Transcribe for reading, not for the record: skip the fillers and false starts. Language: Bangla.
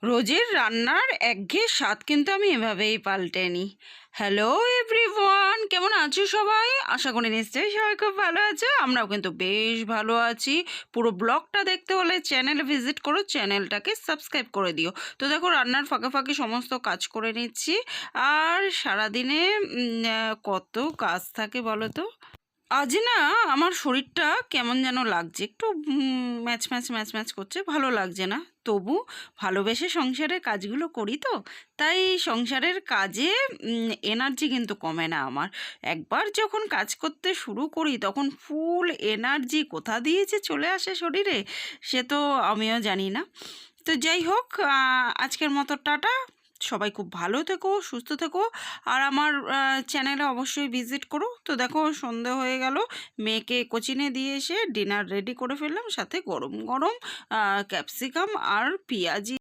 রোজের রান্নার একঘেয়ে স্বাদ কিন্তু আমি এভাবেই পাল্টে নিই। হ্যালো এভরিওয়ান, কেমন আছো সবাই? আশা করি নিশ্চয়ই সবাই খুব ভালো আছো। আমরাও কিন্তু বেশ ভালো আছি। পুরো ব্লগটা দেখতে হলে চ্যানেলে ভিজিট করো, চ্যানেলটাকে সাবস্ক্রাইব করে দিও। তো দেখো, রান্নার ফাঁকে ফাঁকে সমস্ত কাজ করে নিচ্ছি। আর সারাদিনে কত কাজ থাকে বলো তো। আজ না আমার শরীরটা কেমন যেন লাগছে, একটু ম্যাচ ম্যাচ ম্যাচ ম্যাচ করছে, ভালো লাগছে না। তবু ভালোবেসে সংসারের কাজগুলো করি তো, তাই সংসারের কাজে এনার্জি কিন্তু কমে না আমার। একবার যখন কাজ করতে শুরু করি তখন ফুল এনার্জি কোথা দিয়ে যে চলে আসে শরীরে, সে তো আমিও জানি না। তো যাই হোক, আজকের মতো টাটা। সবাই খুব ভালো থেকো, সুস্থ থেকো। আর আমার চ্যানেলে অবশ্যই ভিজিট করো। তো দেখো, সন্ধে হয়ে গেল, মেয়েকে কোচিনে দিয়ে এসে ডিনার রেডি করে ফেললাম, সাথে গরম গরম ক্যাপসিকাম আর পেঁয়াজি